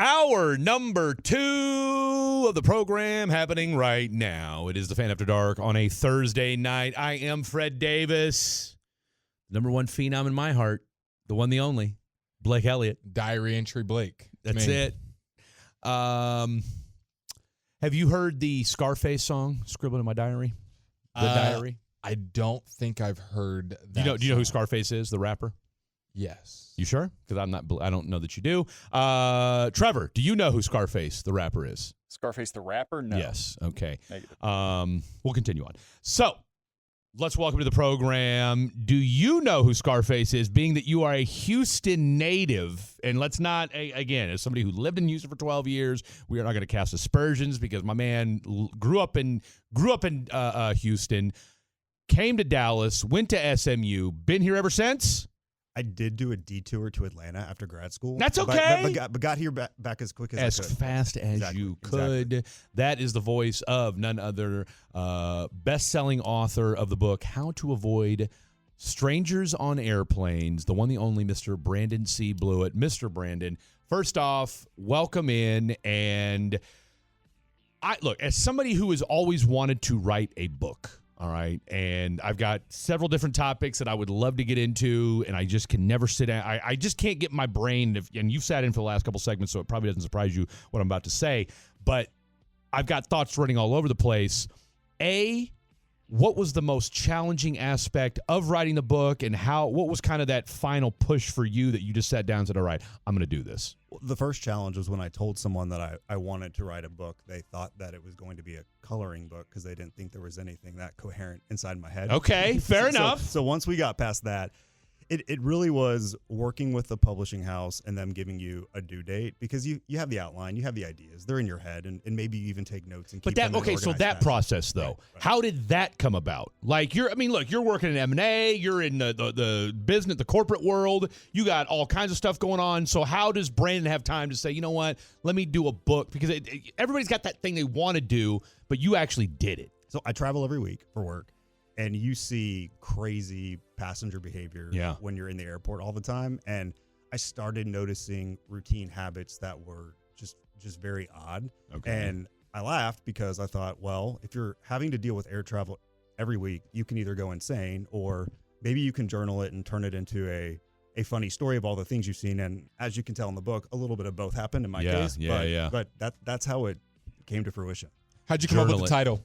Hour number 2 of the program happening right now. It is the Fan After Dark on a Thursday night. I am Fred Davis, number one phenom in my heart, the one, the only, Blake Elliott. Diary entry Blake. That's it. Have you heard the Scarface song, Scribbled in My Diary? The Diary? I don't think I've heard that. Do you know who Scarface is, the rapper? Yes. You sure? Because I don't know that you do. Trevor, do you know who Scarface, the rapper, is? Scarface the rapper? No. Yes. Okay. Negative. We'll continue on. So, let's welcome to the program. Do you know who Scarface is, being that you are a Houston native? And let's not, again, as somebody who lived in Houston for 12 years, we are not going to cast aspersions because my man grew up in Houston, came to Dallas, went to SMU, been here ever since? I did do a detour to Atlanta after grad school. That's okay. But got here back as quick as I could. As fast as you could. Exactly. That is the voice of none other best-selling author of the book, How to Avoid Strangers on Airplanes, the one, the only Mr. Brandon C. Blewett. Mr. Brandon, first off, welcome in. And look, as somebody who has always wanted to write a book, all right, and I've got several different topics that I would love to get into, and I just can never sit down. I just can't get my brain, and you've sat in for the last couple segments, so it probably doesn't surprise you what I'm about to say, but I've got thoughts running all over the place. What was the most challenging aspect of writing the book, and what was kind of that final push for you that you just sat down and said, all right, I'm going to do this? The first challenge was when I told someone that I wanted to write a book. They thought that it was going to be a coloring book because they didn't think there was anything that coherent inside my head. Okay, fair enough. So once we got past that, it really was working with the publishing house and them giving you a due date because you have the outline, you have the ideas, they're in your head, and maybe you even take notes and keep them in an organized fashion. Process though, right. How did that come about? Like you're working in M&A, you're in the business, the corporate world, you got all kinds of stuff going on. So how does Brandon have time to say, you know what, let me do a book? Because everybody's got that thing they want to do, but you actually did it. So I travel every week for work. And you see crazy passenger behavior when you're in the airport all the time. And I started noticing routine habits that were just very odd. Okay. And I laughed because I thought, well, if you're having to deal with air travel every week, you can either go insane or maybe you can journal it and turn it into a funny story of all the things you've seen. And as you can tell in the book, a little bit of both happened in my case. But that's how it came to fruition. How'd you come up with the title?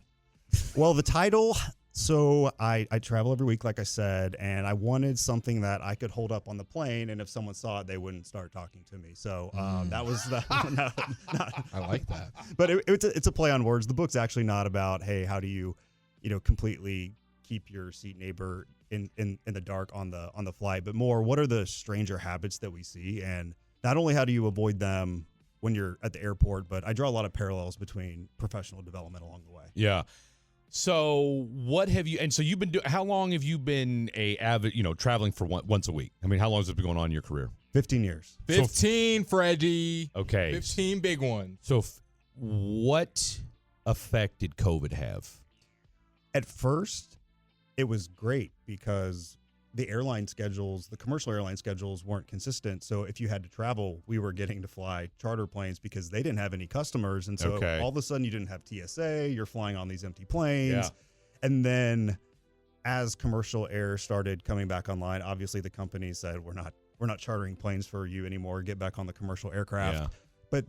Well, the title... So I travel every week, like I said, and I wanted something that I could hold up on the plane, and if someone saw it, they wouldn't start talking to me. So that was the. I like that. But it's a play on words. The book's actually not about, hey, how do you completely keep your seat neighbor in the dark on the flight, but more, what are the stranger habits that we see, and not only how do you avoid them when you're at the airport, but I draw a lot of parallels between professional development along the way. Yeah. So what have you, and so you've been doing, how long have you been traveling for once a week? I mean, how long has it been going on in your career? 15 years. 15, Freddie. Okay. 15 big ones. So what effect did COVID have? At first, it was great because the commercial airline schedules weren't consistent. So if you had to travel, we were getting to fly charter planes because they didn't have any customers. And so all of a sudden you didn't have TSA, you're flying on these empty planes. Yeah. And then as commercial air started coming back online, obviously the company said, we're not chartering planes for you anymore. Get back on the commercial aircraft. Yeah. But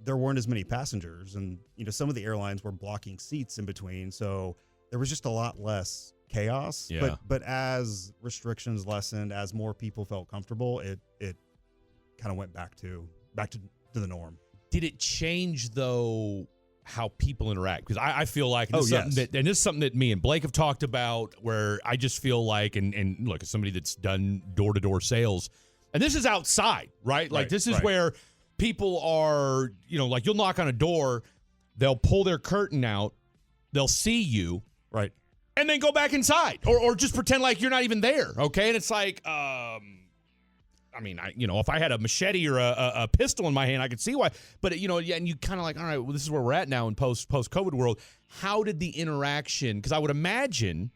there weren't as many passengers. And, some of the airlines were blocking seats in between. So there was just a lot less chaos. Yeah. But as restrictions lessened, as more people felt comfortable, it kind of went back to the norm. Did it change though how people interact? Because I feel like this is something that me and Blake have talked about, where I just feel like, and look, as somebody that's done door-to-door sales, and this is outside, right? Like this is where people are, like you'll knock on a door, they'll pull their curtain out, they'll see you, right, and then go back inside, or just pretend like you're not even there, okay? And it's like, if I had a machete or a pistol in my hand, I could see why. But, and you kind of like, all right, well, this is where we're at now in post-COVID world. How did the interaction, because I would imagine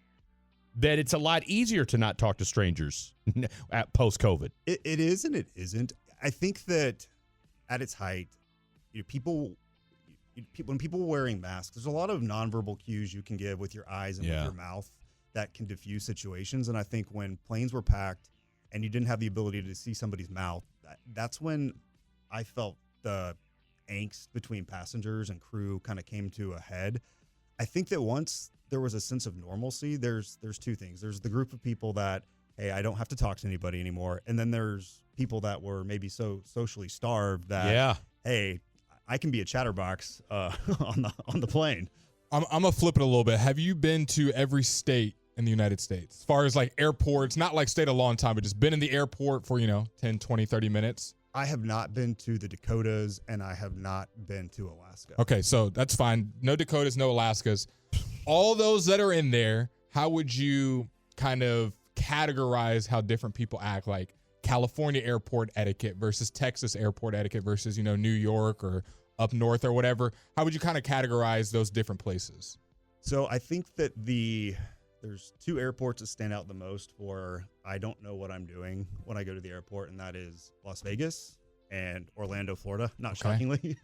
that it's a lot easier to not talk to strangers at post-COVID. It is and it isn't. I think that at its height, people when people were wearing masks, there's a lot of nonverbal cues you can give with your eyes and with your mouth that can diffuse situations. And I think when planes were packed and you didn't have the ability to see somebody's mouth, that's when I felt the angst between passengers and crew kind of came to a head. I think that once there was a sense of normalcy, there's two things. There's the group of people that, hey, I don't have to talk to anybody anymore. And then there's people that were maybe so socially starved that, hey, I can be a chatterbox on the plane. I'm gonna flip it a little bit. Have you been to every state in the United States? As far as like airports, not like stayed a long time, but just been in the airport for, 10, 20, 30 minutes? I have not been to the Dakotas, and I have not been to Alaska. Okay, so that's fine. No Dakotas, no Alaskas. All those that are in there, how would you kind of categorize how different people act? Like California airport etiquette versus Texas airport etiquette versus, New York or up north or whatever. How would you kind of categorize those different places? So I think that there's two airports that stand out the most for I don't know what I'm doing when I go to the airport, and that is Las Vegas and Orlando, Florida. Not shockingly.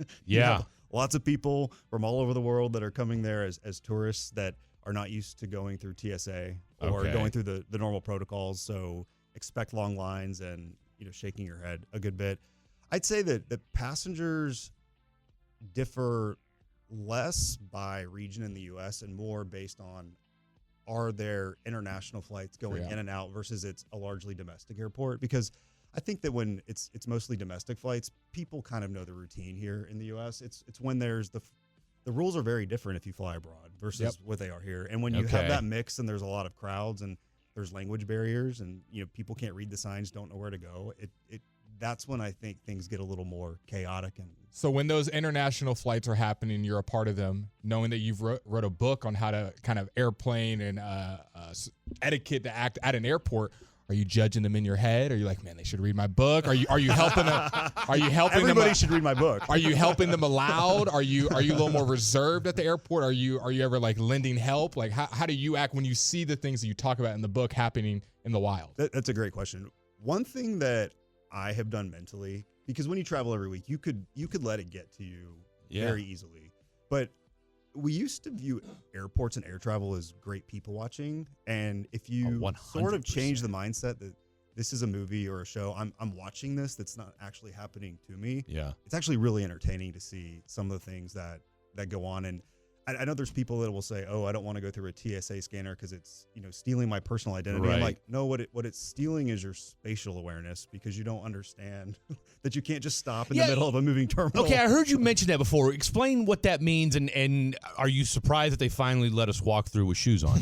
Lots of people from all over the world that are coming there as tourists that are not used to going through TSA or going through the normal protocols. So expect long lines and shaking your head a good bit. I'd say that the passengers differ less by region in the U.S. and more based on are there international flights going in and out versus it's a largely domestic airport. Because I think that when it's mostly domestic flights, people kind of know the routine here in the U.S. It's when there's the rules are very different if you fly abroad versus what they are here. And when you have that mix and there's a lot of crowds and there's language barriers and people can't read the signs, don't know where to go, that's when I think things get a little more chaotic. And so when those international flights are happening, you're a part of them, knowing that you've wrote a book on how to kind of airplane and etiquette to act at an airport. Are you judging them in your head? Are you like, man, they should read my book? Are you helping them? Are you helping them? Everybody should read my book. Are you helping them aloud? Are you a little more reserved at the airport? Are you ever like lending help? Like how do you act when you see the things that you talk about in the book happening in the wild? That's a great question. One thing that I have done mentally, because when you travel every week, you could let it get to you very easily. But we used to view airports and air travel as great people watching. And if you sort of change the mindset that this is a movie or a show, I'm watching this, that's not actually happening to me. Yeah. It's actually really entertaining to see some of the things that go on. And I know there's people that will say, oh, I don't want to go through a TSA scanner because it's, stealing my personal identity. Right. I'm like, no, what it's stealing is your spatial awareness, because you don't understand that you can't just stop in the middle of a moving terminal. Okay, I heard you mention that before. Explain what that means, and are you surprised that they finally let us walk through with shoes on?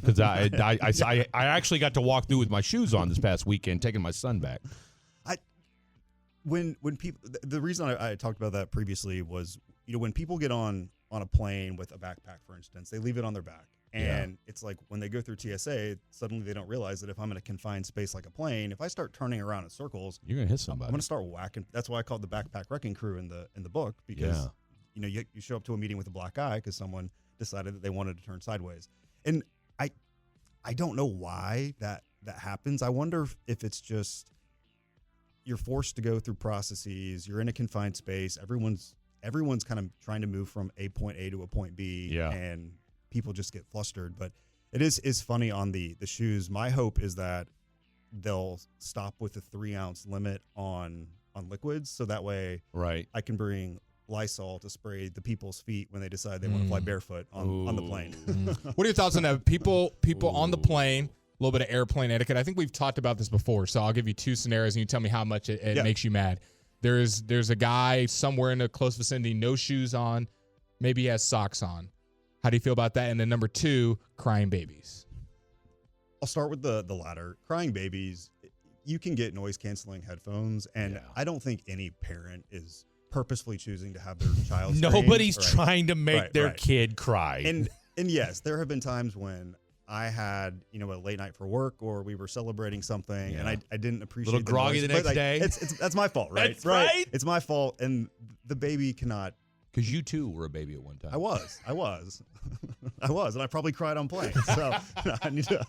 Because I actually got to walk through with my shoes on this past weekend, taking my son back. When people, the reason I talked about that previously was, when people get on a plane with a backpack, for instance, they leave it on their back. And it's like when they go through TSA, suddenly they don't realize that if I'm in a confined space like a plane, if I start turning around in circles, you're going to hit somebody. I'm going to start whacking. That's why I call it the backpack wrecking crew in the book, because you show up to a meeting with a black eye because someone decided that they wanted to turn sideways. And I don't know why that happens. I wonder if it's just you're forced to go through processes, you're in a confined space, everyone's kind of trying to move from a point A to a point B, and people just get flustered. But it is funny on the shoes. My hope is that they'll stop with the 3-ounce limit on liquids, so that way I can bring Lysol to spray the people's feet when they decide they want to fly barefoot on the plane. What are your thoughts on that? People on the plane, a little bit of airplane etiquette. I think we've talked about this before, so I'll give you 2 scenarios and you tell me how much it makes you mad. There's a guy somewhere in a close vicinity, no shoes on, maybe he has socks on. How do you feel about that? And then number 2, crying babies. I'll start with the latter. Crying babies, you can get noise canceling headphones, and I don't think any parent is purposefully choosing to have their child scream. Nobody's trying to make their kid cry. And yes, there have been times when I had, a late night for work, or we were celebrating something, and I didn't appreciate little groggy the next day. That's my fault, right? That's right. It's my fault, and the baby cannot. Because you too were a baby at one time. I was, and I probably cried on planes. So I need to.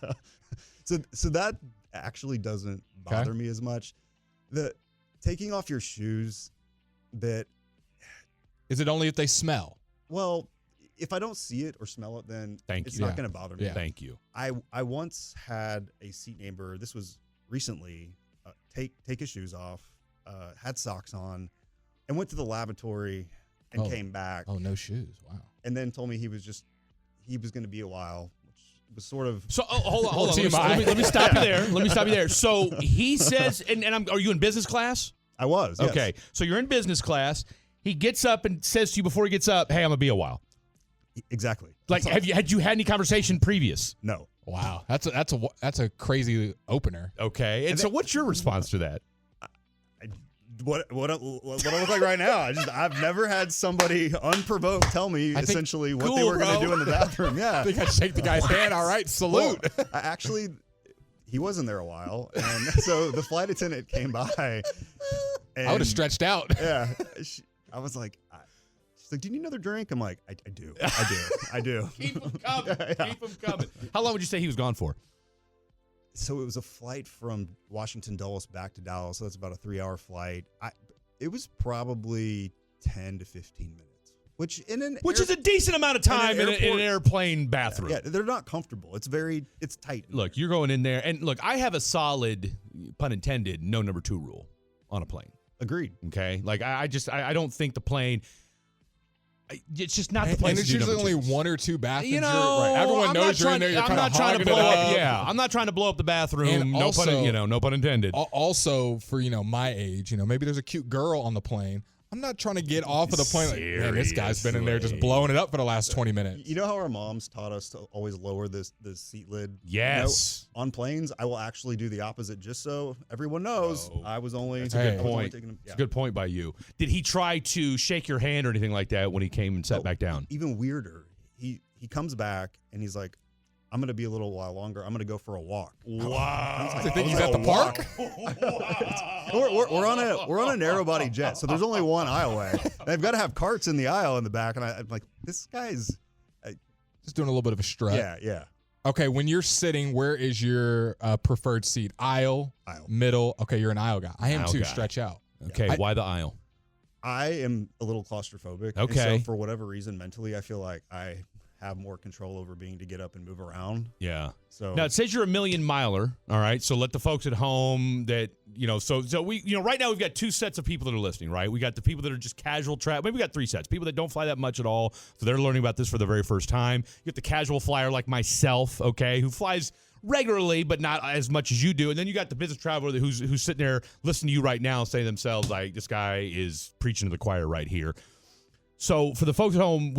So that actually doesn't bother me as much. The taking off your shoes bit, Is it only if they smell? Well, if I don't see it or smell it, then it's not going to bother me. Yeah. Thank you. I once had a seat neighbor. This was recently. Take his shoes off, had socks on, and went to the lavatory and came back. Oh, no shoes. Wow. And then told me he was going to be a while, which was sort of. So hold on. Let me stop you there. Let me stop you there. So he says, and are you in business class? I was. Yes. Okay. So you're in business class. He gets up and says to you before he gets up, "Hey, I'm gonna be a while." Exactly. Like, had you had any conversation previous? No. Wow. That's a crazy opener. Okay. And so what's your response to that? What I look like right now? I've never had somebody unprovoked tell me essentially what they were going to do in the bathroom. Yeah. I think I'd shake the guy's hand. All right, salute. Well, he wasn't there a while, and so the flight attendant came by. And, I would have stretched out. Yeah. I was like, she's like, "Do you need another drink?" I'm like, I do. I do. Keep him coming. Yeah. Keep him coming. How long would you say he was gone for? So it was a flight from Washington Dulles back to Dallas. So that's about a 3-hour flight. It was probably 10 to 15 minutes, which is a decent amount of time in an airplane bathroom. Yeah, they're not comfortable. It's tight. Look, you're going in there, and look, I have a solid, pun intended, no number 2 rule on a plane. Agreed. Okay, like I don't think the plane. It's just not the place. And it's to do usually number only twos. 1 or 2 bathrooms. You know, right. Everyone knows you're in there. You're I'm kind of not trying to hogging blow it up. up. Yeah, I'm not trying to blow up the bathroom. And no pun intended. Also, for my age, maybe there's a cute girl on the plane. I'm not trying to get off of the plane like, man, this guy's been in there just blowing it up for the last 20 minutes. You know how our moms taught us to always lower the seat lid? Yes. On planes, I will actually do the opposite just so everyone knows I was only. That's a good point. It's a good point by you. Did he try to shake your hand or anything like that when he came and sat back down? Even weirder. He comes back and he's like, "I'm going to be a little while longer. I'm going to go for a walk." Wow. I think he's at the park. We're on a narrow body jet, so there's only one aisleway. They've got to have carts in the aisle in the back, and I'm like, this guy's Just doing a little bit of a strut. Yeah. Okay, when you're sitting, where is your preferred seat? Aisle, middle. Okay, you're an aisle guy. I am Aisle too. guy. Stretch out. Okay, why the aisle? I am a little claustrophobic. Okay. And so for whatever reason, mentally, I feel like I have more control over being to get up and move around. Yeah. So now it says you're a million miler. All right. So let the folks at home that, so we, right now we've got 2 sets of people that are listening, right? We got the people that are just casual travel. Maybe we got 3 sets. People that don't fly that much at all. So they're learning about this for the very first time. You get the casual flyer like myself, okay, who flies regularly, but not as much as you do. And then you got the business traveler who's sitting there listening to you right now saying to themselves, like, this guy is preaching to the choir right here. So for the folks at home,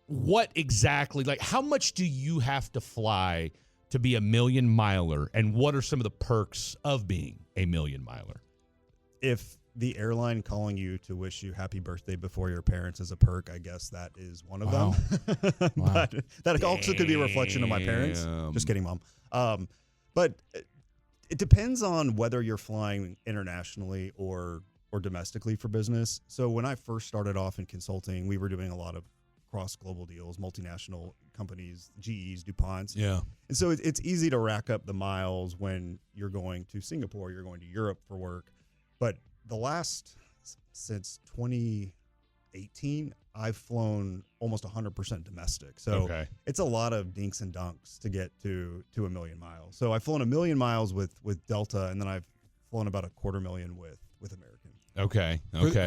what exactly, like, how much do you have to fly to be a million miler, and what are some of the perks of being a million miler? If the airline calling you to wish you happy birthday before your parents is a perk, I guess that is one of them. But that also could be a reflection of my parents. Just kidding, Mom. But it depends on whether you're flying internationally or domestically for business. So when I first started off in consulting, we were doing a lot of cross-global deals, multinational companies, GEs, DuPonts. Yeah. And so it's easy to rack up the miles when you're going to Singapore, you're going to Europe for work. But since 2018, I've flown almost 100% domestic. So it's a lot of dinks and dunks to get to a million miles. So I've flown 1 million miles with Delta, and then I've flown about 250,000 with American. Okay.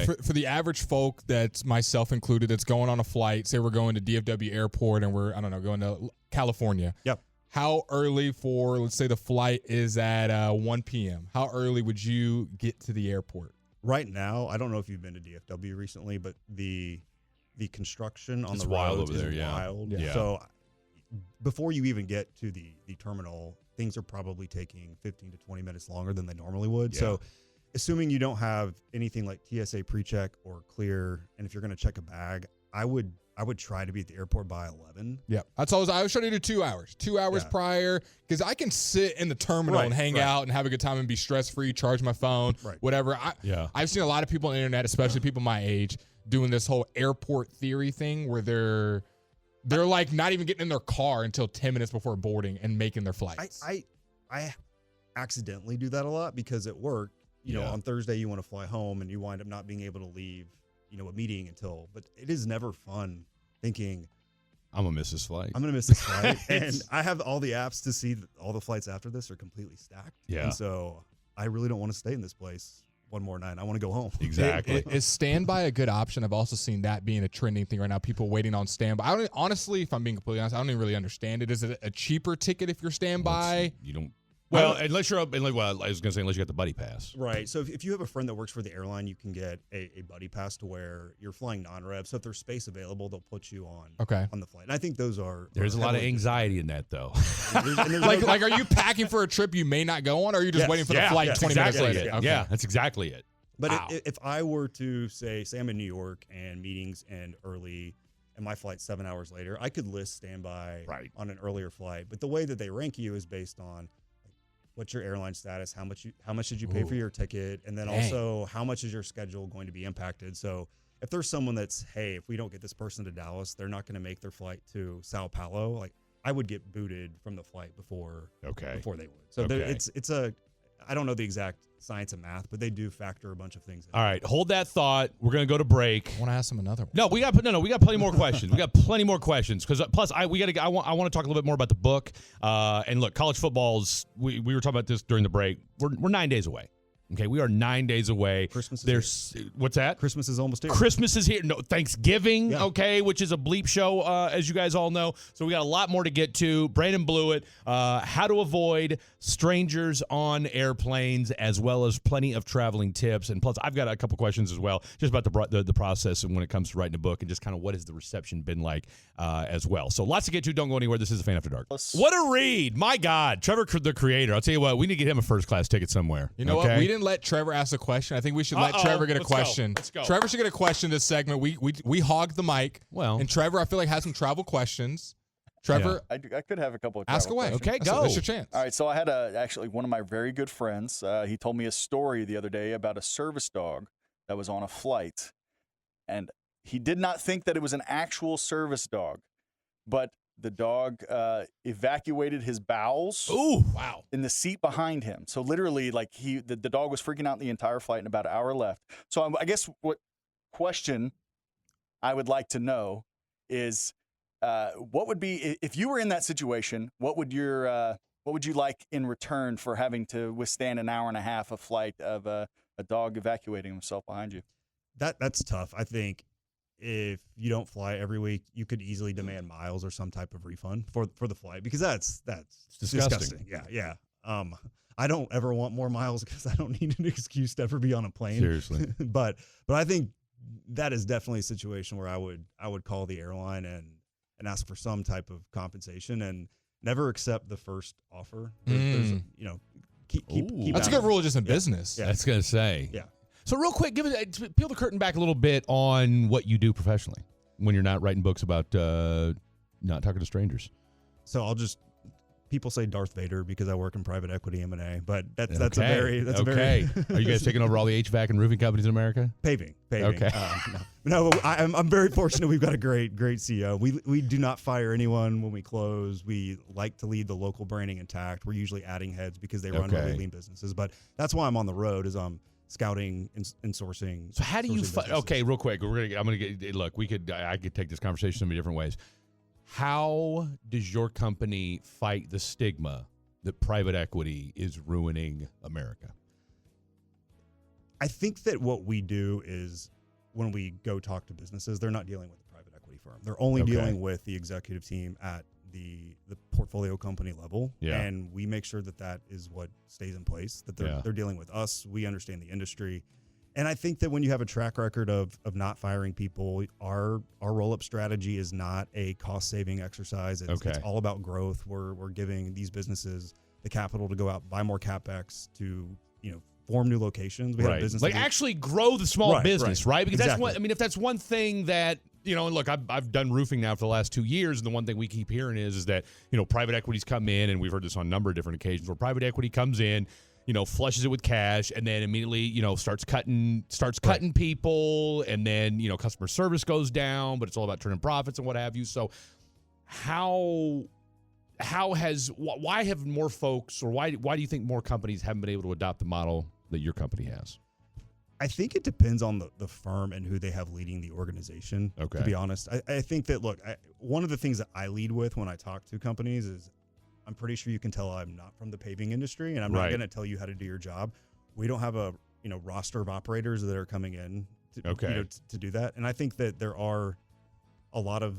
For the average folk, that's myself included, that's going on a flight, say we're going to DFW Airport and we're, going to California. Yep. How early let's say the flight is at 1 p.m., how early would you get to the airport? Right now, I don't know if you've been to DFW recently, but the construction on the wild roads over there, is wild. Yeah. So before you even get to the terminal, things are probably taking 15 to 20 minutes longer than they normally would. Yeah. So assuming you don't have anything like TSA pre-check or clear, and if you're going to check a bag, I would try to be at the airport by 11. Yeah. I was trying to do 2 hours. 2 hours prior, because I can sit in the terminal and hang out and have a good time and be stress-free, charge my phone, whatever. I've seen a lot of people on the internet, especially people my age, doing this whole airport theory thing where they're like not even getting in their car until 10 minutes before boarding and making their flights. I accidentally do that a lot because at work, on Thursday you want to fly home and you wind up not being able to leave a meeting until, but it is never fun thinking, I'm going to miss this flight. I'm going to miss this flight. And I have all the apps to see that all the flights after this are completely stacked. Yeah. And so I really don't want to stay in this place one more night. I want to go home. Exactly. Is standby a good option? I've also seen that being a trending thing right now. People waiting on standby. Honestly, if I'm being completely honest, I don't even really understand it. Is it a cheaper ticket if you're standby? You don't. Well, unless you're up, I was going to say unless you got the buddy pass. Right. So if you have a friend that works for the airline, you can get a buddy pass to where you're flying non-rev. So if there's space available, they'll put you on the flight. And I think those are. There's a lot of anxiety in that, though. Like, are you packing for a trip you may not go on, or are you just waiting for the flight 20 minutes later? Yeah, that's exactly it. But if I were to say I'm in New York and meetings end early and my flight's 7 hours later, I could list standby on an earlier flight. But the way that they rank you is based on what's your airline status, how much did you pay for your ticket, and then also how much is your schedule going to be impacted. So if there's someone that's, hey, if we don't get this person to Dallas, they're not going to make their flight to Sao Paulo, like I would get booted from the flight before they would. So it's a, I don't know the exact science of math, but they do factor a bunch of things in. All right, hold that thought. We're going to go to break. I want to ask him another one. No, we got plenty more questions. We got plenty more questions because plus I want to talk a little bit more about the book. And look, college football's we were talking about this during the break. We're 9 days away. Okay, we are 9 days away. Christmas is here. What's that? Christmas is almost here. Christmas is here. No, Thanksgiving, okay, which is a bleep show, as you guys all know. So we got a lot more to get to. Brandon blew it. How to avoid strangers on airplanes, as well as plenty of traveling tips. And plus, I've got a couple questions as well, just about the process and when it comes to writing a book and just kind of what has the reception been like as well. So lots to get to. Don't go anywhere. This is A Fan After Dark. What a read. My God. Trevor, the creator. I'll tell you what, we need to get him a first-class ticket somewhere. You know what? We didn't let Trevor ask a question. I think we should let Trevor get a question. Let's go. Trevor should get a question this segment. We hogged the mic. Well, and Trevor, I feel like has some travel questions. Trevor, I could have a couple of ask away. questions. Okay, go. That's your chance. All right, so I had actually one of my very good friends. He told me a story the other day about a service dog that was on a flight, and he did not think that it was an actual service dog, but the dog evacuated his bowels. Ooh, wow! In the seat behind him. So literally, like the dog was freaking out the entire flight, and about an hour left. So I guess what question I would like to know is, what would be if you were in that situation? What would you like in return for having to withstand an hour and a half of flight of a dog evacuating himself behind you? That's tough. I think if you don't fly every week, you could easily demand miles or some type of refund for the flight, because that's disgusting. Yeah. I don't ever want more miles because I don't need an excuse to ever be on a plane. Seriously. but I think that is definitely a situation where I would call the airline and ask for some type of compensation and never accept the first offer. There's keep That's a good rule just in business. Yeah. That's going to say. Yeah. So real quick, peel the curtain back a little bit on what you do professionally when you're not writing books about not talking to strangers. So people say Darth Vader because I work in private equity M&A, but that's okay. a very. Are you guys taking over all the HVAC and roofing companies in America? Paving. Okay. No, I'm very fortunate. We've got a great CEO. We do not fire anyone when we close. We like to leave the local branding intact. We're usually adding heads because they run really lean businesses, but that's why I'm on the road is I'm scouting and sourcing. So how do you okay, real quick, look, I could take this conversation so many different ways. How does your company fight the stigma that private equity is ruining America? I think that what we do is when we go talk to businesses, they're not dealing with a private equity firm. They're only dealing with the executive team at the portfolio company level. Yeah. And we make sure that is what stays in place, that they're dealing with us. We understand the industry. And I think that when you have a track record of not firing people, our roll-up strategy is not a cost-saving exercise. It's all about growth. We're giving these businesses the capital to go out, buy more CapEx to, form new locations. We have businesses like actually grow the small business, right? Because exactly. that's if that's one thing that, and look, I've done roofing now for the last 2 years, and the one thing we keep hearing is that, private equities come in, and we've heard this on a number of different occasions, where private equity comes in, flushes it with cash, and then immediately, starts cutting people, and then, customer service goes down, but it's all about turning profits and what have you. So why have more folks, or why do you think more companies haven't been able to adopt the model that your company has? I think it depends on the firm and who they have leading the organization. Okay. To be honest, I think that, look, one of the things that I lead with when I talk to companies is I'm pretty sure you can tell I'm not from the paving industry, and I'm not going to tell you how to do your job. We don't have a roster of operators that are coming in to do that. And I think that there are a lot of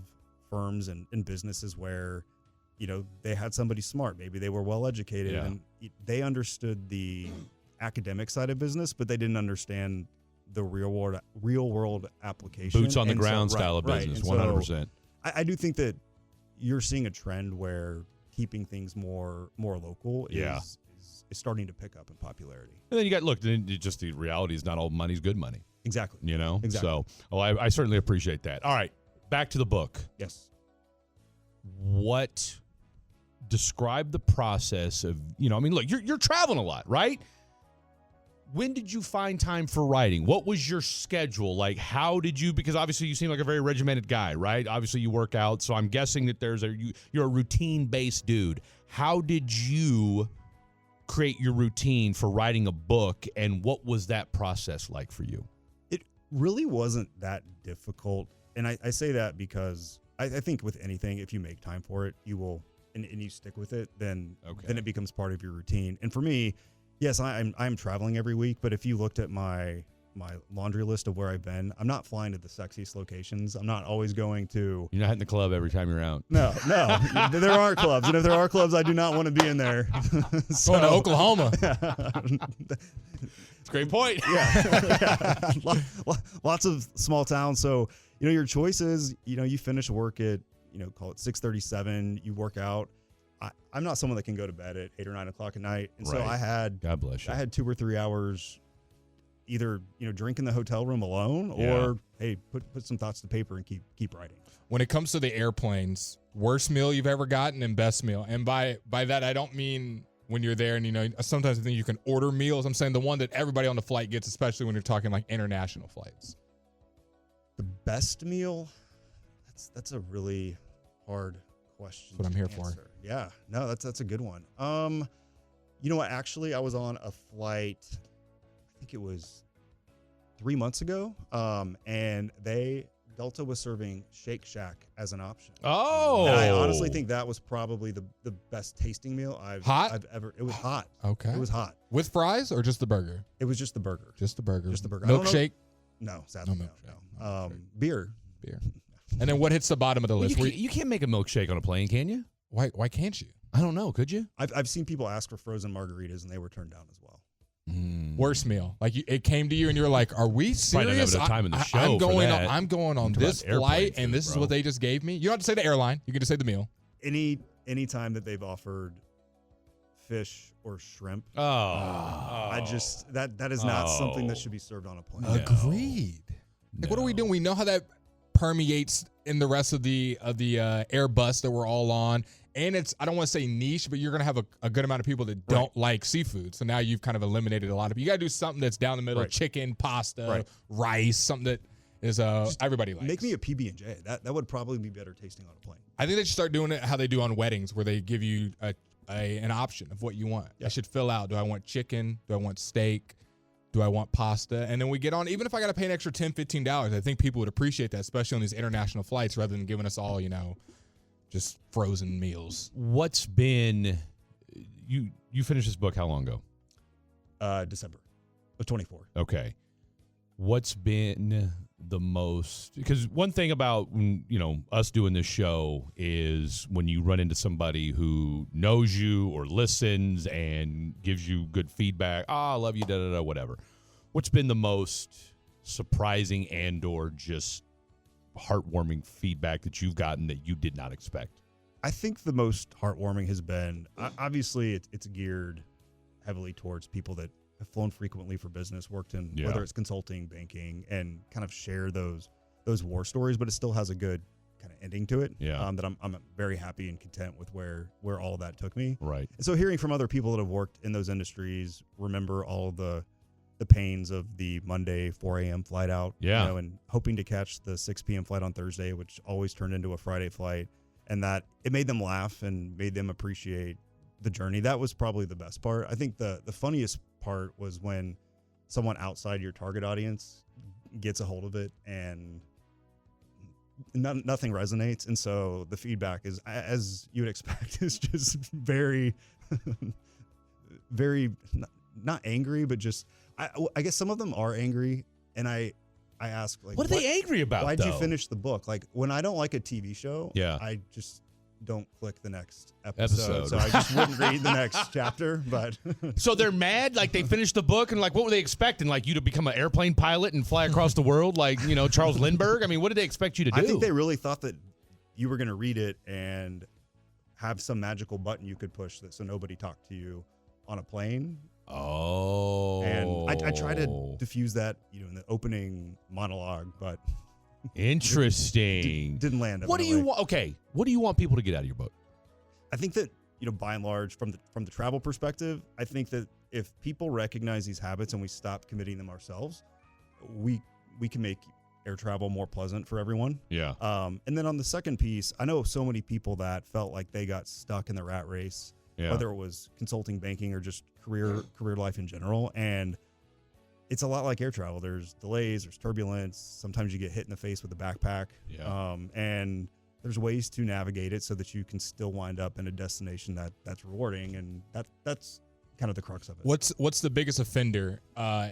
firms and businesses where they had somebody smart. Maybe they were well educated and they understood the academic side of business, but they didn't understand the real world application. Boots on the ground style of business, 100%. I do think that you're seeing a trend where keeping things more local is starting to pick up in popularity. And then you got, just the reality is not all money's good money. Exactly. So, I certainly appreciate that. All right, back to the book. Yes. Describe the process of, you're traveling a lot, right? When did you find time for writing? What was your schedule? Like, how did you, because obviously you seem like a very regimented guy, right? Obviously you work out, so I'm guessing that you're a routine-based dude. How did you create your routine for writing a book, and what was that process like for you? It really wasn't that difficult, and I say that because I think with anything, if you make time for it, you will, and you stick with it, then it becomes part of your routine. And for me, yes, I'm traveling every week, but if you looked at my laundry list of where I've been, I'm not flying to the sexiest locations. I'm not always going to... You're not hitting the club every time you're out. No. There are clubs, and if there are clubs, I do not want to be in there. Going to Oklahoma. It's a great point. Yeah. Lots of small towns. So, your choices, you finish work at, call it 6:37, you work out. I'm not someone that can go to bed at 8 or 9 o'clock at night. And so I had, God bless you. I had 2 or 3 hours either, drink in the hotel room alone or, hey, put some thoughts to paper and keep writing. When it comes to the airplanes, worst meal you've ever gotten and best meal. And by that, I don't mean when you're there and, sometimes I think you can order meals. I'm saying the one that everybody on the flight gets, especially when you're talking like international flights. The best meal? That's a really hard question. That's what I'm here for. Yeah, no, that's a good one. You know what? Actually, I was on a flight, I think it was 3 months ago, and Delta was serving Shake Shack as an option. Oh, and I honestly think that was probably the best tasting meal I've ever. It was hot. Okay, it was hot with fries or just the burger. It was just the burger. Just the burger. Milkshake? No, sadly no. Beer. And then what hits the bottom of the list? You can't make a milkshake on a plane, can you? Why can't you? I don't know. Could you? I've seen people ask for frozen margaritas and they were turned down as well. Worst meal. Like it came to you and you're like, "Are we serious?" Time in the show I'm going on this flight and this is what they just gave me. You don't have to say the airline. You can just say the meal. Any time that they've offered fish or shrimp. I just that is not something that should be served on a plane. Agreed. Like, what are we doing? We know how that permeates in the rest of the Airbus that we're all on, and it's, I don't want to say niche, but you're gonna have a good amount of people that don't like seafood. So now you've kind of eliminated a lot of. You gotta do something that's down the middle: chicken, pasta, rice, something that is everybody likes. Make me a PB&J. That would probably be better tasting on a plane. I think they should start doing it how they do on weddings, where they give you an option of what you want. I should fill out: do I want chicken? Do I want steak? Do I want pasta? And then we get on, even if I got to pay an extra $10, $15, I think people would appreciate that, especially on these international flights, rather than giving us all, just frozen meals. What's been, you finished this book how long ago? December of 24. Okay. What's been the most, because one thing about, us doing this show is when you run into somebody who knows you or listens and gives you good feedback, I love you, da-da-da, whatever. What's been the most surprising and or just heartwarming feedback that you've gotten that you did not expect? I think the most heartwarming has been, obviously it's geared heavily towards people that have flown frequently for business, worked in whether it's consulting, banking, and kind of share those war stories, but it still has a good kind of ending to it. That I'm very happy and content with where all of that took me. Right. And so hearing from other people that have worked in those industries, remember all of the pains of the Monday 4 a.m. flight out, and hoping to catch the 6 p.m. flight on Thursday, which always turned into a Friday flight, and that it made them laugh and made them appreciate the journey. That was probably the best part. I think the funniest part was when someone outside your target audience gets a hold of it and nothing resonates. And so the feedback is, as you would expect, is just very, very not angry, but just, I guess some of them are angry. And I ask, like, what are they angry about? Why'd you finish the book? Like, when I don't like a TV show, I just don't click the next episode. So I just wouldn't read the next chapter. But so they're mad, like they finished the book, and like, what were they expecting? Like you to become an airplane pilot and fly across the world, like, you know, Charles Lindbergh? I mean, what did they expect you to do? I think they really thought that you were going to read it and have some magical button you could push so nobody talked to you on a plane. Oh. And I try to diffuse that, you know, in the opening monologue, but interesting. Didn't land. What do you want? Okay, what do you want people to get out of your book? I think that, you know, by and large, from the travel perspective, I think that if people recognize these habits and we stop committing them ourselves, we can make air travel more pleasant for everyone. Yeah. And then on the second piece, I know so many people that felt like they got stuck in the rat race, whether it was consulting, banking, or just career life in general. And it's a lot like air travel. There's delays, there's turbulence. Sometimes you get hit in the face with a backpack. Yeah. And there's ways to navigate it so that you can still wind up in a destination that's rewarding. And that's kind of the crux of it. What's the biggest offender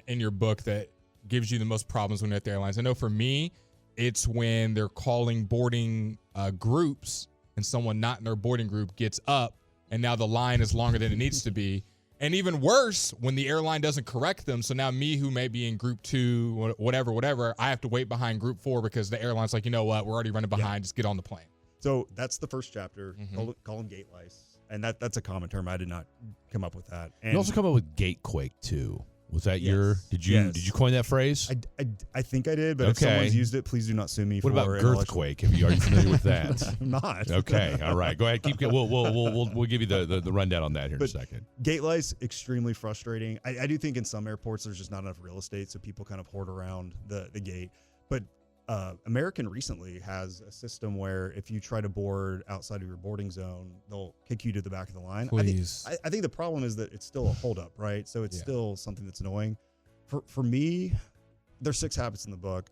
in your book that gives you the most problems when you're at the airlines? I know for me, it's when they're calling boarding groups and someone not in their boarding group gets up and now the line is longer than it needs to be. And even worse, when the airline doesn't correct them. So now me, who may be in group 2, whatever, I have to wait behind group 4 because the airline's like, you know what, we're already running behind. Just get on the plane. So that's the first chapter. Call them gate lice. And that's a common term. I did not come up with that. And you also come up with gatequake too. Was that did you coin that phrase? I think I did, but if someone's used it, please do not sue me. What about girthquake? Are you familiar with that? I'm not. Okay, all right. Go ahead. Keep. We'll give you the rundown on that here in a second. Gate lice, extremely frustrating. I do think in some airports there's just not enough real estate, so people kind of hoard around the gate. But American recently has a system where if you try to board outside of your boarding zone, they'll kick you to the back of the line. Please. I think the problem is that it's still a holdup, right? So it's still something that's annoying. For me, there's 6 habits in the book.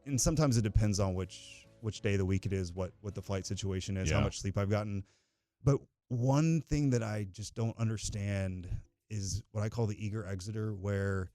And sometimes it depends on which day of the week it is, what the flight situation is, how much sleep I've gotten. But one thing that I just don't understand is what I call the eager exiter, where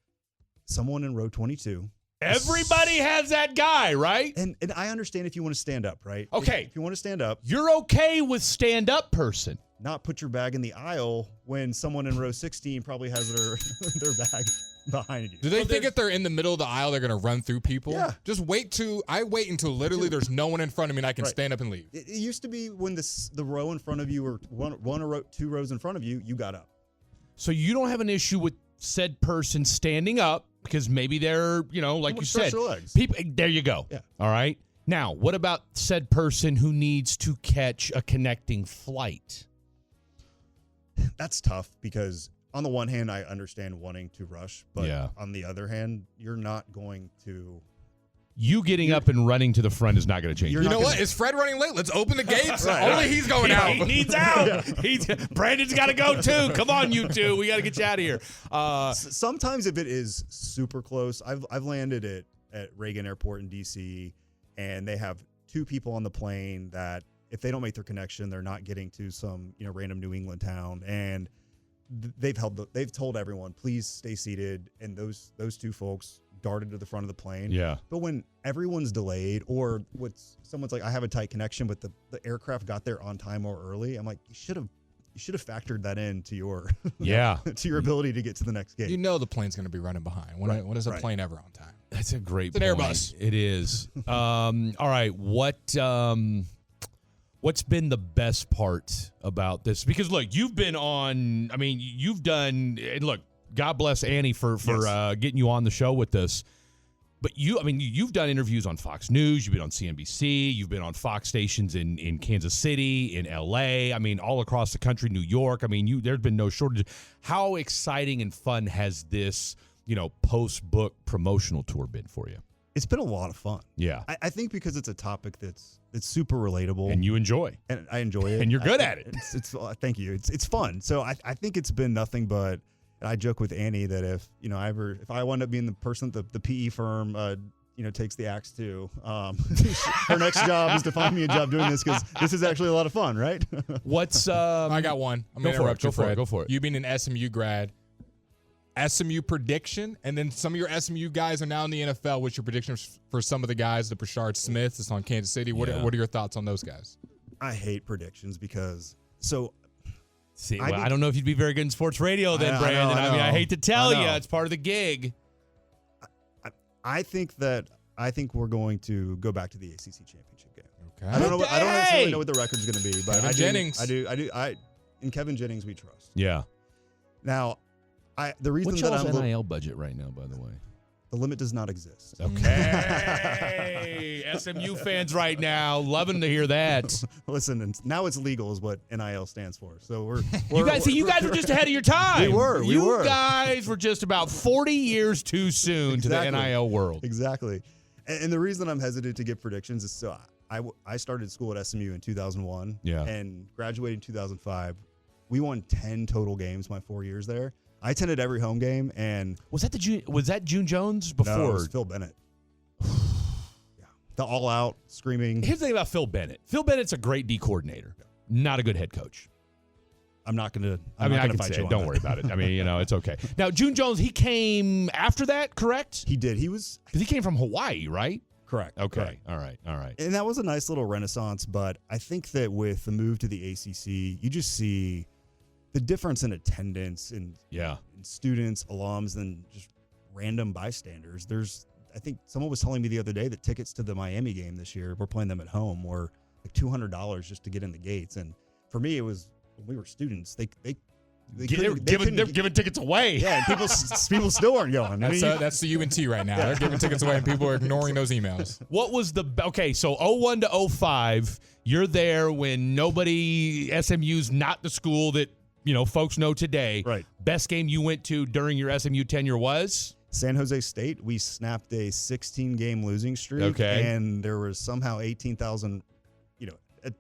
someone in row 22. Everybody has that guy, right? And I understand if you want to stand up, right? Okay. If you want to stand up. You're okay with stand-up person. Not put your bag in the aisle when someone in row 16 probably has their bag behind you. Do they think if they're in the middle of the aisle, they're going to run through people? Yeah. Just wait until literally there's no one in front of me and I can stand up and leave. It used to be when the row in front of you or one or 2 rows in front of you, you got up. So you don't have an issue with said person standing up because maybe they're, like you said, people. There you go. Yeah. All right. Now, what about said person who needs to catch a connecting flight? That's tough because on the one hand, I understand wanting to rush, but on the other hand, you're not going to. You getting up and running to the front is not going to change. You know what? Is Fred running late? Let's open the gates. Only he's going out. He needs out. Brandon's got to go too. Come on, you two. We got to get you out of here. Sometimes if it is super close, I've landed at Reagan Airport in D.C. and they have 2 people on the plane that if they don't make their connection, they're not getting to some random New England town, and they've told everyone, please stay seated, and those 2 folks darted to the front of the plane. Yeah. But when everyone's delayed or someone's like, I have a tight connection, but the aircraft got there on time or early, I'm like, you should have factored that into your to your ability to get to the next gate. The plane's going to be running behind. When is a plane ever on time? That's a great it's an point. Airbus. It is. All right. What's been the best part about this? Because look, you've been on. I mean, you've done. And look, God bless Annie for getting you on the show with us. But you've done interviews on Fox News. You've been on CNBC. You've been on Fox stations in Kansas City, in L.A. I mean, all across the country, New York. I mean, there's been no shortage. How exciting and fun has this, post-book promotional tour been for you? It's been a lot of fun. Yeah. I think because it's a topic that's super relatable. And you enjoy. And I enjoy it. And you're good at it. It's thank you. It's fun. So I think it's been nothing but, I joke with Annie that if I wind up being the person that the PE firm takes the axe to, her next job is to find me a job doing this, because this is actually a lot of fun, right? What's I got one. I'm gonna interrupt you, Fred. Go for it. You being an SMU grad, SMU prediction, and then some of your SMU guys are now in the NFL. What's your predictions for some of the guys? The Brashard Smith is on Kansas City. What are your thoughts on those guys? I hate predictions because I don't know if you'd be very good in sports radio then, Brandon. I mean, I hate to tell you, it's part of the gig. I think we're going to go back to the ACC championship game. Okay. I don't necessarily know what the record's going to be, but Jennings. In Kevin Jennings we trust. Yeah. Now, the reason What's that y'all's I'm NIL budget right now, by the way? the limit does not exist. Okay. SMU fans right now loving to hear that. Listen, and now it's legal is what NIL stands for. So you guys were just ahead of your time. We were. You guys were just about 40 years too soon to the NIL world. Exactly. And the reason I'm hesitant to give predictions is I started school at SMU in 2001 and graduated in 2005. We won 10 total games my 4 years there. I attended every home game, and was that June Jones before? No, it was Phil Bennett. The all-out screaming. Here's the thing about Phil Bennett. Phil Bennett's a great D coordinator, not a good head coach. I'm not going to. I can say it. Don't worry about it. I mean, it's okay. Now, June Jones, he came after that, correct? He did. Because he came from Hawaii, right? Correct. Okay. Correct. All right. And that was a nice little renaissance, but I think that with the move to the ACC, you just see the difference in attendance and students, alums, and just random bystanders. I think someone was telling me the other day that tickets to the Miami game this year, we're playing them at home, were like $200 just to get in the gates. And for me, it was when we were students, they're giving tickets away. Yeah, and people still aren't going. That's the UNT right now. They're giving tickets away, and people are ignoring those emails. What was so 01 to 05, you're there when SMU's not the school that folks know today. Right. Best game you went to during your SMU tenure was? San Jose State. We snapped a 16-game losing streak. Okay. And there was somehow 18,000,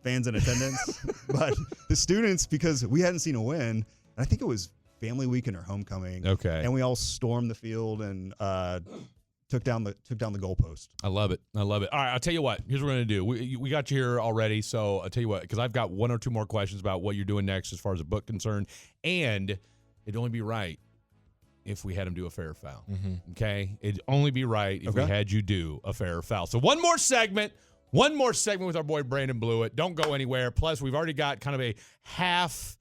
fans in attendance. But the students, because we hadn't seen a win, I think it was family weekend or homecoming. Okay. And we all stormed the field and took down the goalpost. I love it. All right, I'll tell you what. Here's what we're going to do. We got you here already, so I'll tell you what, because I've got one or two more questions about what you're doing next as far as the book concerned, and it'd only be right if we had him do a fair foul. Mm-hmm. Okay? It'd only be right if we had you do a fair foul. So one more segment with our boy Brandon Blewett. Don't go anywhere. Plus, we've already got kind of a half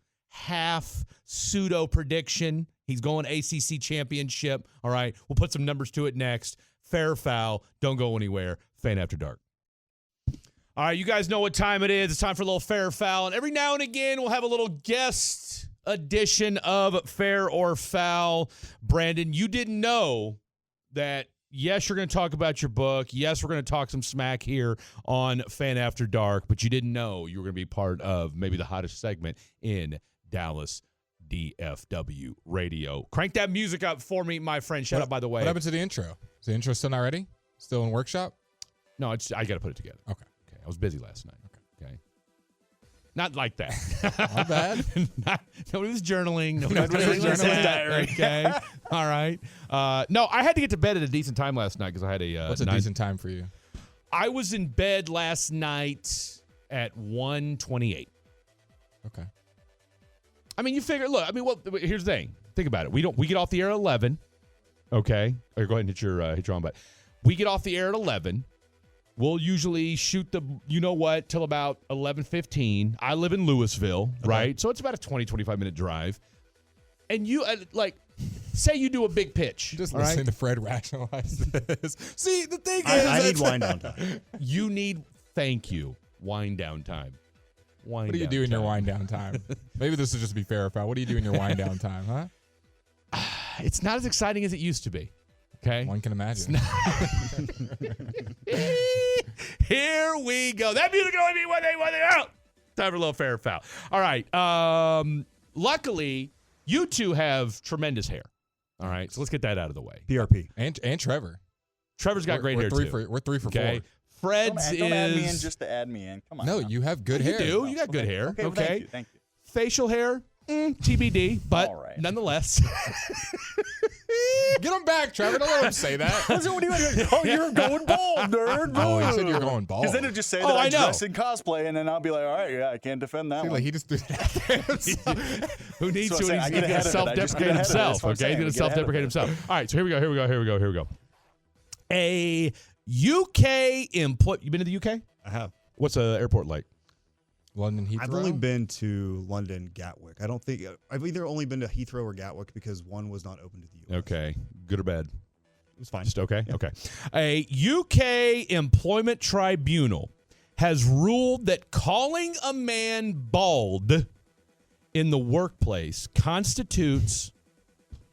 pseudo prediction. He's going ACC championship. All right. We'll put some numbers to it next. Fair foul. Don't go anywhere. Fan After Dark. All right. You guys know what time it is. It's time for a little fair foul. And every now and again, we'll have a little guest edition of Fair or Foul. Brandon, you didn't know that, yes, you're going to talk about your book. Yes, we're going to talk some smack here on Fan After Dark, but you didn't know you were going to be part of maybe the hottest segment in Dallas DFW radio. Crank that music up for me, my friend. Shut up, by the way. What happened to the intro? Is the intro still not ready? Still in workshop? No, I got to put it together. Okay. I was busy last night. Okay. Not like that. Not bad. Nobody was journaling. Nobody was journaling. Diary. Okay. All right. No, I had to get to bed at a decent time last night because I had a. What's a decent time for you? I was in bed last night at 1:28. Okay. I mean, you figure. Look, I mean, here's the thing. Think about it. We get off the air at 11. Okay. Or go ahead and hit your on button. We get off the air at 11. We'll usually shoot till about 11:15. I live in Louisville, right? So it's about a 20, 25-minute drive. And you, say you do a big pitch. Just listening to Fred rationalize this. See, the thing is, I need wind down time. You need, wind down time. What do you do in your wind down time? Maybe this will just be fair or foul. What do you do in your wind down time, huh? It's not as exciting as it used to be. Okay. One can imagine. Here we go. That music only be when they out. Time for a little fair or foul. All right. Luckily, you two have tremendous hair. All right. So let's get that out of the way. PRP. And Trevor. Trevor's got great hair, too. We're 3 for 4. Fred's don't add me in just to add me in. Come on. No, you have good hair. You do. You got good hair. Okay. Well, thank you. Facial hair, TBD, but All right. nonetheless. Get him back, Trevor. Don't let him say that. Oh, you're going bald, nerd. Oh, he said you're going bald. Because then it'll just say that I I know. dress in cosplay, and then I'll be like, all right, yeah, I can't defend that See, one. like he just threw that out there. Who needs That's to? what I'm saying. I He's get going ahead to of it. I just self-deprecate get ahead of it. himself. That's what I'm Okay, saying. he's going to I get ahead of self-deprecate it. himself. All right, so here we go. A UK employee. You been to the UK? I have. What's the airport like? London Heathrow. I've only been to London Gatwick. I don't think I've either only been to Heathrow or Gatwick because one was not open to the US. Okay, good or bad? It was fine. Just okay? Yeah. Okay. A UK employment tribunal has ruled that calling a man bald in the workplace constitutes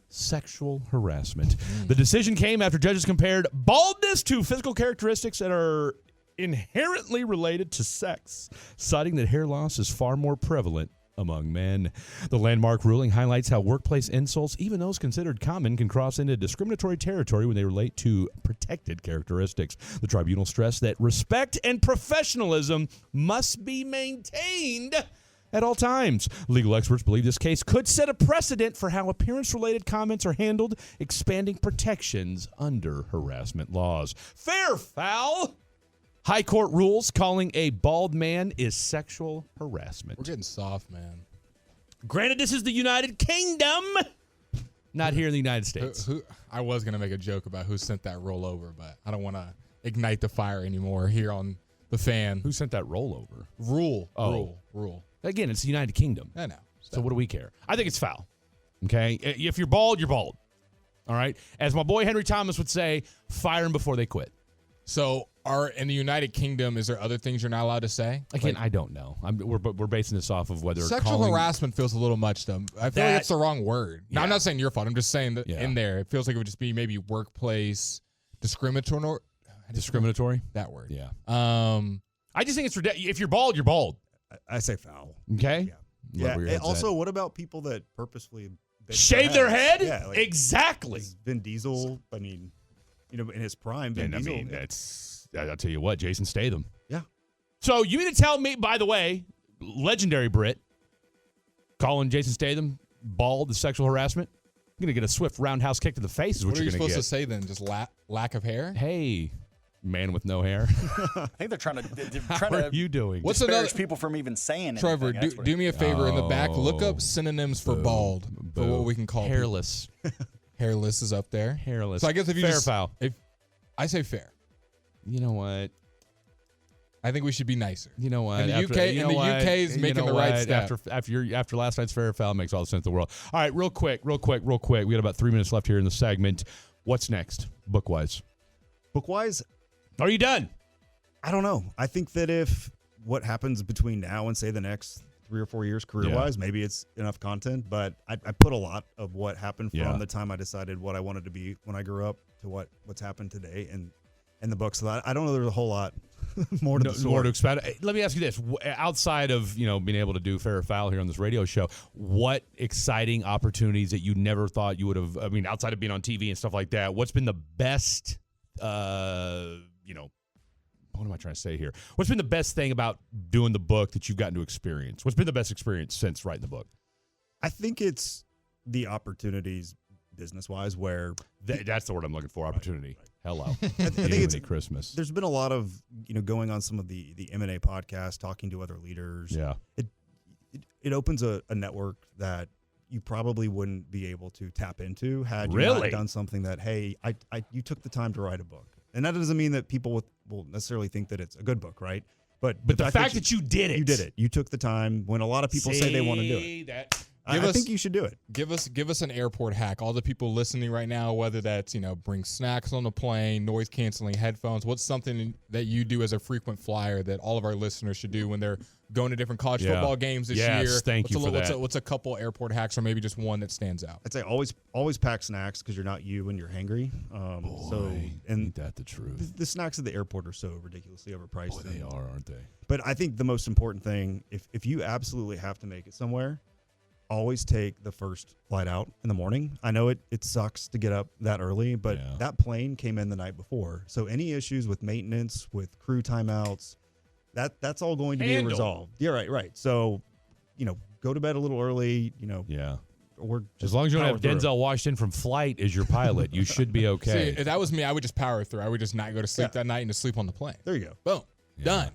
sexual harassment. The decision came after judges compared baldness to physical characteristics that are inherently related to sex, citing that hair loss is far more prevalent among men. The landmark ruling highlights how workplace insults, even those considered common, can cross into discriminatory territory when they relate to protected characteristics. The tribunal stressed that respect and professionalism must be maintained at all times. Legal experts believe this case could set a precedent for how appearance-related comments are handled, expanding protections under harassment laws. Fair foul! High court rules calling a bald man is sexual harassment. We're getting soft, man. Granted, this is the United Kingdom, not here in the United States. I was going to make a joke about who sent that rollover, but I don't want to ignite the fire anymore here on the fan. Who sent that rollover? Rule. Oh. Rule. Again, it's the United Kingdom. I know. So what do we care? I think it's foul. Okay? If you're bald, you're bald. All right? As my boy Henry Thomas would say, fire them before they quit. So in the United Kingdom, is there other things you're not allowed to say? Again, I don't know. We're basing this off of whether Sexual harassment feels a little much, though. I feel like it's the wrong word. Now, I'm not saying your fault. I'm just saying that in there, it feels like it would just be maybe workplace discriminatory. Discriminatory? That word. Yeah. I just think it's ridiculous. If you're bald, you're bald. I say foul. Okay? Yeah. Love where your head's Also, at. what about people that purposefully shave their head? Yeah, like exactly. Vin Diesel, I mean, in his prime, Vin Diesel. I mean, I'll tell you what, Jason Statham. Yeah. So you mean to tell me, by the way, legendary Brit, calling Jason Statham bald is sexual harassment? You're going to get a swift roundhouse kick to the face is what are you you're going to supposed to say then? Just lack of hair? Hey, man with no hair. I think they're trying to How are you doing? What's disparage people from even saying Trevor, anything. do me a favor in the back. Look up synonyms for bald, for what we can call hairless. Hairless is up there. Hairless. So I guess if you fair foul. If I say fair. You know what? I think we should be nicer. You know what? And the UK is making the right step. After last night's fair foul makes all the sense in the world. All right, real quick. We got about 3 minutes left here in the segment. What's next, book-wise? Book-wise, are you done? I don't know. I think that if what happens between now and say the next 3 or 4 years career-wise, maybe it's enough content. But I put a lot of what happened from the time I decided what I wanted to be when I grew up to what's happened today and in the book. So I don't know. There's a whole lot more to expand. Let me ask you this: outside of being able to do fair or foul here on this radio show, what exciting opportunities that you never thought you would have? I mean, outside of being on TV and stuff like that, what's been the best? What am I trying to say here? What's been the best thing about doing the book that you've gotten to experience? What's been the best experience since writing the book? I think it's the opportunities business-wise where that's the word I'm looking for. Opportunity. Right. Hello. I think it's Christmas. There's been a lot of going on some of the M&A podcasts, talking to other leaders. Yeah. It opens a network that you probably wouldn't be able to tap into had you not done something that, hey, you took the time to write a book. And that doesn't mean that people will necessarily think that it's a good book, right? But the fact that you did it. You did it. You took the time when a lot of people say they want to do it. I think you should do it. Give us an airport hack. All the people listening right now, whether that's bring snacks on the plane, noise canceling headphones. What's something that you do as a frequent flyer that all of our listeners should do when they're going to different college football games this year? Thank you for that. What's a couple airport hacks, or maybe just one that stands out? I'd say always pack snacks because you're not you when you're hangry. Ain't that the truth? The snacks at the airport are so ridiculously overpriced. Boy, they are, aren't they? But I think the most important thing, if you absolutely have to make it somewhere, always take the first flight out in the morning. I know it sucks to get up that early, but that plane came in the night before. So any issues with maintenance, with crew timeouts, that's all going to be resolved. Yeah, right. So, go to bed a little early. Yeah. Or As long as you don't have power through. Denzel Washington from Flight as your pilot, you should be okay. See, if that was me, I would just power through. I would just not go to sleep that night and just sleep on the plane. There you go. Boom. Yeah. Done.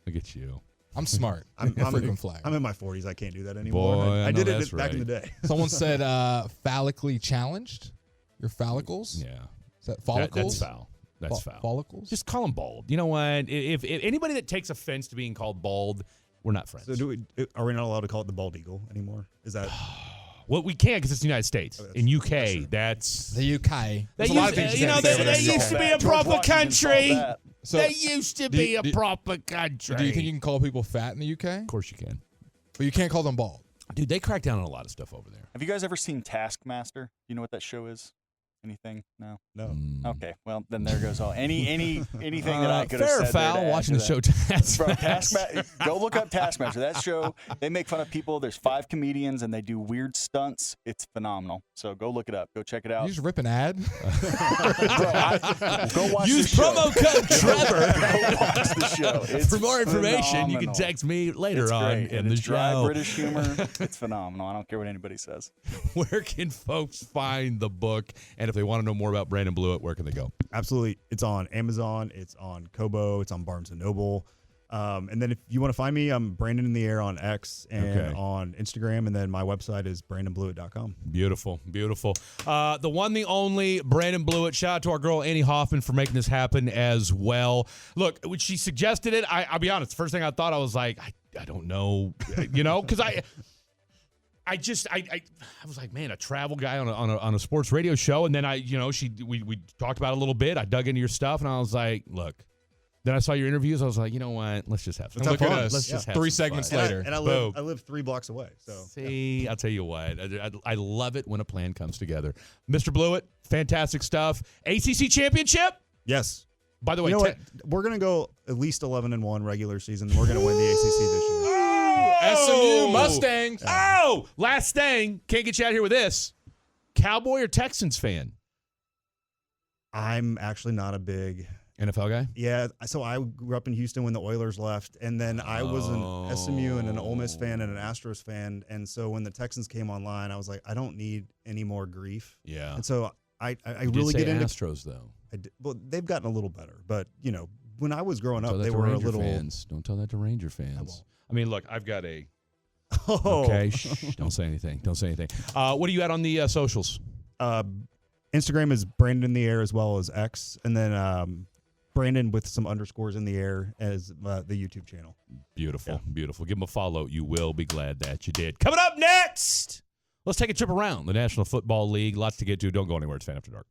Look at you. I'm smart. I'm freaking flag. I'm in my 40s. I can't do that anymore. Boy, I know did that's it back in the right. day. Someone said phallically challenged. Your follicles? Yeah. Is that follicles? That's foul. That's foul. Follicles? Just call him bald. You know what? If anybody that takes offense to being called bald, we're not friends. So are we not allowed to call it the bald eagle anymore? Is that Well, we can because it's the United States. In UK, that's that's The UK. That There's a lot of used- things you know, can't say that over there. used to be a George proper Washington country. solved that. So, That used to do be you- a proper country. do you think you can call people fat in the UK? Of course you can. But you can't call them bald. Dude, they crack down on a lot of stuff over there. Have you guys ever seen Taskmaster? You know what that show is? Anything? No. no. Okay. Well, then there goes all anything that I could have fair or said. foul there to watching the add show to that. Bro, Taskmaster. Go look up Taskmaster. That show, they make fun of people. There's 5 comedians and they do weird stunts. It's phenomenal. So go look it up. Go check it out. You just rip an ad? Go watch Use the show. promo code Trevor. Go watch the show. It's For more information, you can phenomenal. text me later It's on great. in And the it's dry show. British humor. It's phenomenal. I don't care what anybody says. Where can folks find the book? And if they want to know more about Brandon Blewett, where can they go? Absolutely. It's on Amazon. It's on Kobo. It's on Barnes & Noble. And then if you want to find me, I'm Brandon in the Air on X and on Instagram. And then my website is brandonblewett.com. Beautiful, beautiful. The one, the only, Brandon Blewett. Shout out to our girl, Annie Hoffman, for making this happen as well. Look, when she suggested it, I'll be honest, the first thing I thought, I was like, I don't know, because I was like, man, a travel guy on a sports radio show, and then we talked about it a little bit. I dug into your stuff, and I was like, look. Then I saw your interviews. I was like, you know what? Let's just have some Look fun. at us. Let's just have 3 some segments fun. later. And I Boom. live 3 blocks away. So See, I'll tell you what. I love it when a plan comes together. Mr. Blewett, fantastic stuff. ACC championship. yes. By the way, You know what? We're going to go at least 11-1 regular season. We're going to win the ACC this year. SMU Mustangs. Oh, last thing. Can't get you out here with this. Cowboy or Texans fan? I'm actually not a big NFL guy? Yeah, so I grew up in Houston when the Oilers left, and then I was an SMU and an Ole Miss fan and an Astros fan, and so when the Texans came online, I was like, I don't need any more grief. Yeah. And so I You really did say get into Astros, though. well, they've gotten a little better, but when I was growing Don't up, tell that they to were Ranger a little. fans. Don't tell that to Ranger fans. won't. I mean, look, I've got a. Oh. Okay, shh, don't say anything. Don't say anything. What are you at on the socials? Instagram is Brandon in the Air as well as X, and then Brandon with some underscores in the air as the YouTube channel. Beautiful, beautiful. Give them a follow. You will be glad that you did. Coming up next, let's take a trip around the National Football League. Lots to get to. Don't go anywhere. It's Fan After Dark.